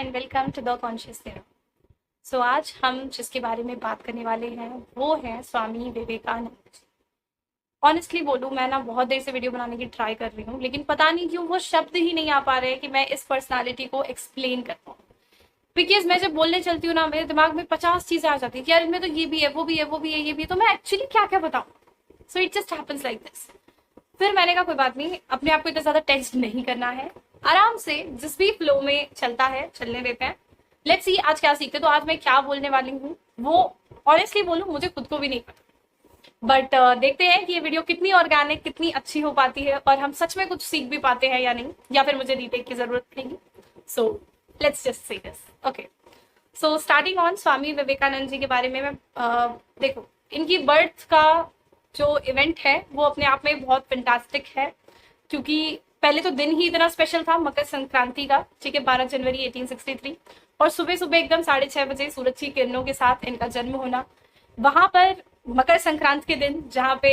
And welcome to the conscious थेरा। So आज हम जिसके बारे में बात करने वाले हैं वो है स्वामी विवेकानंद। ऑनेस्टली बोलूँ, मैं ना बहुत देर से वीडियो बनाने की ट्राई कर रही हूँ, लेकिन पता नहीं क्यों वो शब्द ही नहीं आ पा रहे कि मैं इस पर्सनालिटी को एक्सप्लेन कर पाऊँ। बिकॉज मैं जब बोलने चलती हूँ ना, मेरे दिमाग में 50 चीजें आ जाती है कि यार इनमें तो ये भी है, वो भी है, वो भी है, ये भी है, तो मैं एक्चुअली क्या क्या बताऊँ। So it just happens like this. फिर मैंने कहा कोई बात नहीं, अपने आप को इतना ज्यादा टेस्ट नहीं करना है, आराम से जिस भी फ्लो में चलता है चलने देते हैं। लेट्स सी आज क्या सीखते। तो आज मैं क्या बोलने वाली हूँ वो ऑनेस्टली बोलूँ मुझे खुद को भी नहीं पता, बट देखते हैं कि ये वीडियो कितनी ऑर्गेनिक, कितनी अच्छी हो पाती है और हम सच में कुछ सीख भी पाते हैं या नहीं, या फिर मुझे रीटेक की जरूरत पड़ेगी। So let's just say this. Okay, so starting on Swami Vivekananda ji के बारे में मैं देखो, इनकी बर्थ का जो इवेंट है वो अपने आप में बहुत फैंटास्टिक है, क्योंकि पहले तो दिन ही इतना स्पेशल था, मकर संक्रांति का, ठीक है, 12 जनवरी 1863, और सुबह सुबह एकदम 6:30 बजे सूरज की किरणों के साथ इनका जन्म होना। वहां पर मकर संक्रांत के दिन, जहाँ पे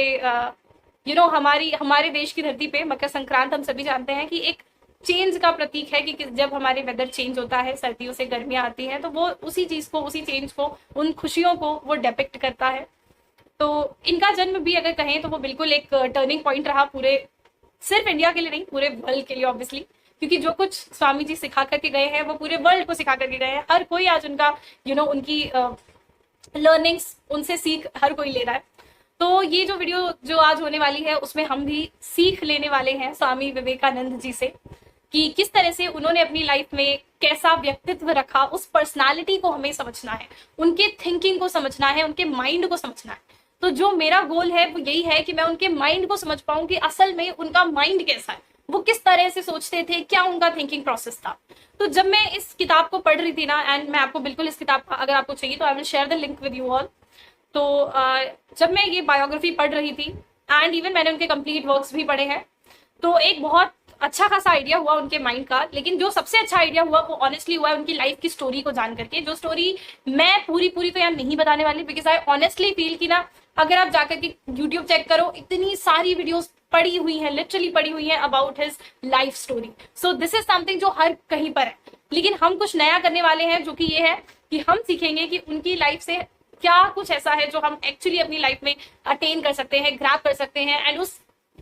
हमारे देश की धरती पे मकर संक्रांत हम सभी जानते हैं कि एक चेंज का प्रतीक है कि जब हमारे वेदर चेंज होता है, सर्दियों से गर्मियां आती हैं, तो वो उसी चीज को, उसी चेंज को, उन खुशियों को वो डिपिक्ट करता है। तो इनका जन्म भी अगर कहें तो वो बिल्कुल एक टर्निंग पॉइंट रहा, पूरे सिर्फ इंडिया के लिए नहीं, पूरे वर्ल्ड के लिए ऑब्वियसली, क्योंकि जो कुछ स्वामी जी सिखा करके गए हैं वो पूरे वर्ल्ड को सिखा करके गए हैं। हर कोई आज उनका उनकी लर्निंग्स, उनसे सीख हर कोई ले रहा है। तो ये जो वीडियो जो आज होने वाली है उसमें हम भी सीख लेने वाले हैं स्वामी विवेकानंद जी से कि किस तरह से उन्होंने अपनी लाइफ में कैसा व्यक्तित्व रखा। उस पर्सनालिटी को हमें समझना है, उनके थिंकिंग को समझना है, उनके माइंड को समझना है। तो जो मेरा गोल है वो यही है कि मैं उनके माइंड को समझ पाऊं कि असल में उनका माइंड कैसा है, वो किस तरह से सोचते थे, क्या उनका थिंकिंग प्रोसेस था। तो जब मैं इस किताब को पढ़ रही थी ना, एंड मैं आपको बिल्कुल इस किताब का, अगर आपको चाहिए तो I will share the link with you all. तो जब मैं ये बायोग्राफी पढ़ रही थी, एंड इवन मैंने उनके कंप्लीट वर्क्स भी पढ़े हैं, तो एक बहुत अच्छा खासा आइडिया हुआ उनके माइंड का। लेकिन जो सबसे अच्छा आइडिया हुआ वो ऑनेस्टली हुआ उनकी लाइफ की स्टोरी को जान करके, जो स्टोरी मैं पूरी तो यार नहीं बताने वाली, बिकॉज आई ऑनेस्टली फील कि ना, अगर आप जाकर के यूट्यूब चेक करो, इतनी सारी वीडियोस पड़ी हुई हैं, लिटरली पड़ी हुई हैं about his life story. So this is something जो हर कहीं पर है, लेकिन हम कुछ नया करने वाले हैं, जो कि ये है कि हम सीखेंगे कि उनकी लाइफ से क्या कुछ ऐसा है जो हम एक्चुअली अपनी लाइफ में अटेन कर सकते हैं, ग्रैब कर सकते हैं, एंड उस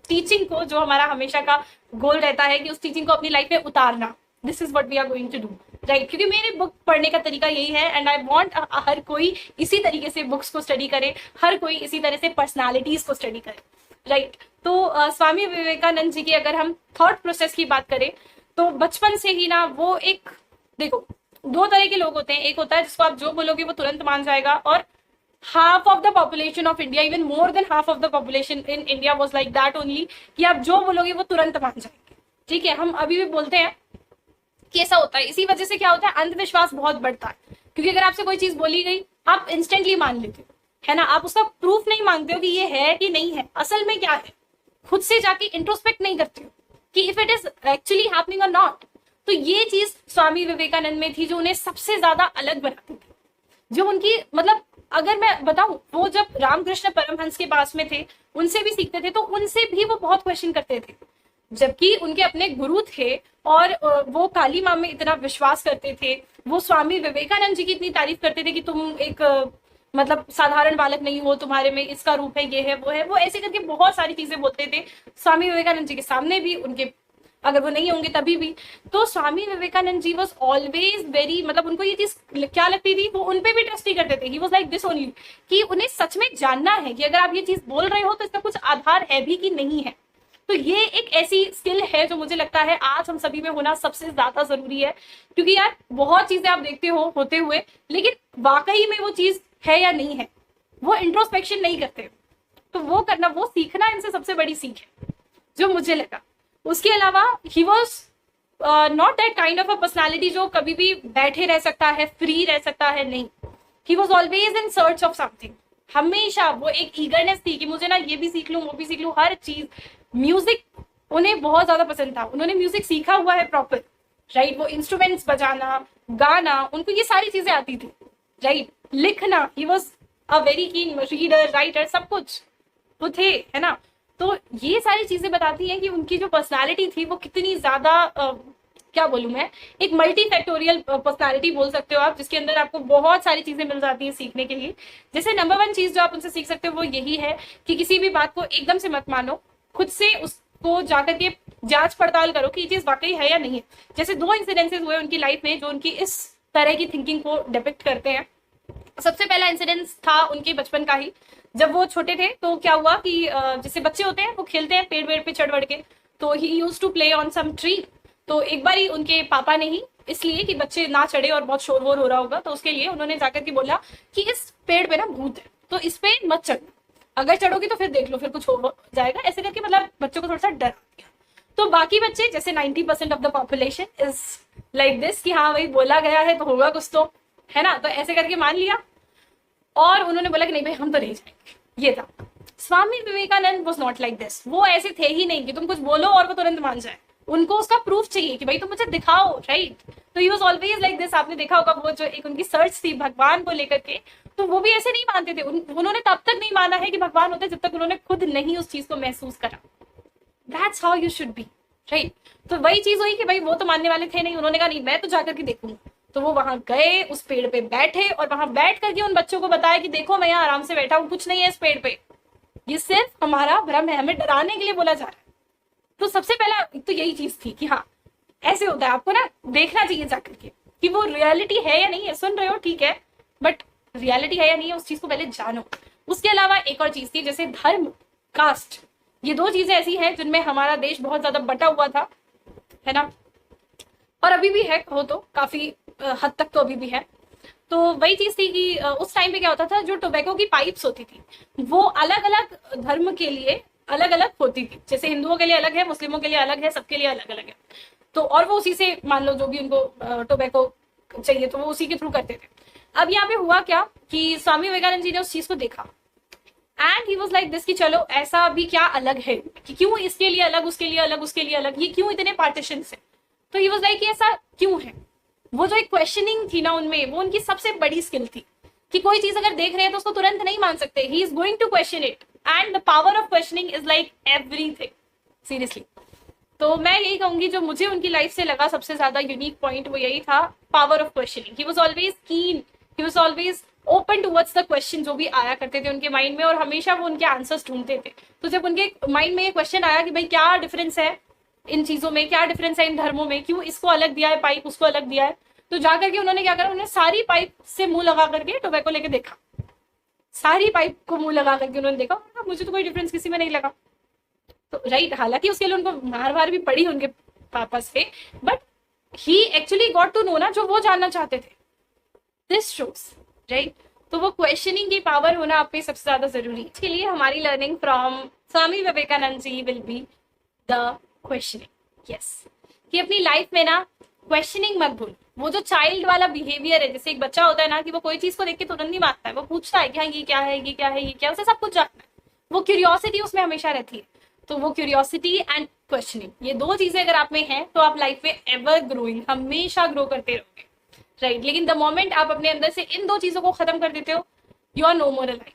टीचिंग को, जो हमारा हमेशा का गोल रहता है कि उस टीचिंग को अपनी लाइफ में उतारना, this is what we are going to do, right. क्योंकि मेरी बुक पढ़ने का तरीका यही है, एंड आई वांट हर कोई इसी तरीके से बुक्स को स्टडी करे, हर कोई इसी तरह से पर्सनालिटीज को स्टडी करे, राइट। तो स्वामी विवेकानंद जी की अगर हम थॉट प्रोसेस की बात करें तो बचपन से ही ना वो एक, देखो, दो तरह के लोग होते हैं। एक होता है जिसको आप जो बोलोगे वो तुरंत मान जाएगा, और half of the population of India, even more than half of the population in India was like that only, कि आप जो बोलोगे वो तुरंत मान जाएंगे, ठीक है। हम अभी भी बोलते हैं कि ऐसा होता है। इसी वजह से क्या होता है, अंधविश्वास बहुत बढ़ता है, क्योंकि अगर आपसे कोई चीज बोली गई आप इंस्टेंटली मान लेते हो, है ना। आप उसका प्रूफ नहीं मांगते हो कि ये है कि नहीं है, असल में क्या है, खुद से जाके इंट्रोस्पेक्ट नहीं करते हो कि if it is actually happening और नॉट। तो ये चीज स्वामी विवेकानंद में थी जो उन्हें सबसे ज्यादा अलग बनाती थी, जो उनकी, मतलब अगर मैं बताऊं, वो जब रामकृष्ण परमहंस के पास में थे, उनसे भी सीखते थे, तो उनसे भी वो बहुत क्वेश्चन करते थे, जबकि उनके अपने गुरु थे और वो काली माँ में इतना विश्वास करते थे। वो स्वामी विवेकानंद जी की इतनी तारीफ करते थे कि तुम एक मतलब साधारण बालक नहीं हो, तुम्हारे में इसका रूप है, ये है, वो है, वो ऐसे करके बहुत सारी चीजें बोलते थे स्वामी विवेकानंद जी के सामने भी, उनके अगर वो नहीं होंगे तभी भी। तो स्वामी विवेकानंद जी वॉज ऑलवेज वेरी, मतलब उनको ये चीज क्या लगती थी, वो उनपे भी ट्रस्ट नहीं करते थे। He was like this only, कि उन्हें सच में जानना है कि अगर आप ये चीज बोल रहे हो तो इसका कुछ आधार है भी कि नहीं है। तो ये एक ऐसी स्किल है जो मुझे लगता है आज हम सभी में होना सबसे ज्यादा जरूरी है, क्योंकि यार बहुत चीजें आप देखते हो होते हुए, लेकिन वाकई में वो चीज है या नहीं है, वो इंट्रोस्पेक्शन नहीं करते। तो वो करना, वो सीखना इनसे सबसे बड़ी सीख है जो मुझे लगा। उसके अलावा he was not that kind of a personality जो कभी भी बैठे रह सकता है, फ्री रह सकता है, नहीं। He was always in search of something, हमेशा वो एक ईगरनेस थी कि मुझे ना ये भी सीख लूं, वो भी सीख लूं, हर चीज। म्यूजिक उन्हें बहुत ज्यादा पसंद था, उन्होंने म्यूजिक सीखा हुआ है प्रॉपर, राइट। वो इंस्ट्रूमेंट्स बजाना, गाना, उनको ये सारी चीजें आती थी, राइट। लिखना, he was a very keen reader, writer, सब कुछ वो थे, है ना। तो ये सारी चीजें बताती हैं कि उनकी जो पर्सनालिटी थी वो कितनी ज्यादा क्या बोलूं मैं, एक मल्टी फैक्टोरियल पर्सनालिटी बोल सकते हो आप, जिसके अंदर आपको बहुत सारी चीजें मिल जाती हैं सीखने के लिए। जैसे नंबर 1 चीज जो आप उनसे सीख सकते हो वो यही है कि किसी भी बात को एकदम से मत मानो, खुद से उसको जाकर के जांच पड़ताल करो कि ये चीज वाकई है या नहीं है। जैसे 2 इंसिडेंसेस हुए उनकी लाइफ में जो उनकी इस तरह की थिंकिंग को डिपिक्ट करते हैं। सबसे पहला इंसिडेंस था उनके बचपन का ही। जब वो छोटे थे तो क्या हुआ कि जैसे बच्चे होते हैं वो खेलते हैं पेड़ वेड़ पे चढ़ बढ़ के, तो he used to play on some tree. तो एक बार ही उनके पापा ने ही, इसलिए कि बच्चे ना चढ़े और बहुत शोर वोर हो रहा होगा, तो उसके लिए उन्होंने जाकर के बोला कि इस पेड़ पे ना भूत है, तो इस पे मत चढ़ो, अगर चढ़ोगी तो फिर देख लो फिर कुछ हो जाएगा, ऐसे करके मतलब बच्चों को थोड़ा सा डरा दिया। तो बाकी बच्चे जैसे 90% of the population is like this कि हाँ भाई बोला गया है तो होगा कुछ तो, है ना, तो ऐसे करके मान लिया। और उन्होंने बोला कि नहीं भाई हम तो नहीं जाएंगे, ये था। Swami Vivekananda was not like this, वो ऐसे थे ही नहीं कि तुम कुछ बोलो और वो तुरंत मान जाए, उनको उसका प्रूफ चाहिए कि भाई तुम मुझे दिखाओ, राइट। तो ही वाज ऑलवेज लाइक दिस। आपने देखा होगा वो जो एक उनकी सर्च थी भगवान को लेकर के, तो वो भी ऐसे नहीं मानते थे। उन्होंने तब तक नहीं माना है कि भगवान होते जब तक उन्होंने खुद नहीं उस चीज को महसूस करा। That's how you should be, right. तो वही चीज हुई कि भाई वो तो मानने वाले थे नहीं, उन्होंने कहा नहीं मैं तो जाकर के देखूंगा। तो वो वहां गए, उस पेड़ पे बैठे और वहां बैठ करके उन बच्चों को बताया कि देखो मैं यहाँ आराम से बैठा हूँ, कुछ नहीं है इस पेड़ पे, ये सिर्फ हमारा भ्रम है, हमें डराने के लिए बोला जा रहा है। तो सबसे पहला तो यही चीज थी कि हाँ ऐसे होता है, आपको ना देखना चाहिए जाकर के कि वो रियलिटी है या नहीं है। सुन रहे हो ठीक है, बट रियलिटी है या नहीं है उस चीज को पहले जानो। उसके अलावा एक और चीज थी, जैसे धर्म, कास्ट, ये 2 चीजें ऐसी हैं जिनमें हमारा देश बहुत ज्यादा बटा हुआ था, है ना, और अभी भी है, हो तो काफी हद तक तो अभी भी है। तो वही चीज थी कि उस टाइम पे क्या होता था, जो टोबैको की पाइप्स होती थी वो अलग अलग धर्म के लिए अलग अलग होती थी। जैसे हिंदुओं के लिए अलग है, मुस्लिमों के लिए अलग है, सबके लिए अलग अलग है। तो और वो उसी से मान लो जो भी उनको टोबैको चाहिए तो वो उसी के थ्रू करते थे। अब यहाँ पे हुआ क्या कि स्वामी विवेकानंद जी ने उस चीज को देखा and he was like this कि चलो ऐसा भी क्या अलग है कि क्यों इसके लिए अलग, उसके लिए अलग, उसके लिए अलग, ये क्यों इतने पार्टीशन है। तो ही वाज लाइक कि ऐसा क्यों है। वो जो एक क्वेश्चनिंग थी ना उनमें, वो उनकी सबसे बड़ी स्किल थी कि कोई चीज अगर देख रहे हैं तो उसको तुरंत नहीं मान सकते, he is going to question it and the power of questioning is like everything, seriously. तो मैं यही कहूंगी जो मुझे उनकी लाइफ से लगा सबसे ज्यादा यूनिक पॉइंट वो यही था, power of questioning. He was always keen, he was always open towards the question जो भी आया करते थे उनके माइंड में, और हमेशा वो उनके आंसर्स ढूंढते थे। तो जब उनके माइंड में ये क्वेश्चन आया कि भाई क्या डिफरेंस है इन चीजों में, क्या डिफरेंस है इन धर्मों में, क्यों इसको अलग दिया है पाइप, उसको अलग दिया है, तो जाकर के उन्होंने क्या करा, उन्होंने सारी पाइप से मुंह लगा करके टोबैको लेके देखा, सारी पाइप को मुंह लगा करके उन्होंने देखा, मुझे तो कोई डिफरेंस किसी में नहीं लगा। तो राइट, हालांकि उसके लिए उनको मार वार भी पड़ी उनके पापा से, but he actually got to know ना जो वो जानना चाहते थे। This shows, right. तो वो क्वेश्चनिंग की पावर होना आप पे सबसे ज्यादा जरूरी है। इसके लिए हमारी learning from Swami Vivekananda ji will be the questioning. Yes, कि अपनी लाइफ में ना क्वेश्चनिंग मत भूल। वो जो चाइल्ड वाला बिहेवियर है, जैसे एक बच्चा होता है ना कि वो कोई चीज को देख के तुरंत नहीं मानता है, वो पूछता है कि हाँ ये क्या है, ये क्या है, ये क्या, उसे सब कुछ जानना है, वो क्यूरियोसिटी उसमें हमेशा रहती है। तो वो क्यूरियोसिटी एंड क्वेश्चनिंग, ये 2 चीजें अगर आप में हैं तो आप लाइफ में एवर ग्रोइंग, हमेशा ग्रो करते रहोगे, राइट। लेकिन द मोमेंट आप अपने अंदर से इन 2 चीजों को खत्म कर देते हो, you are no more alive.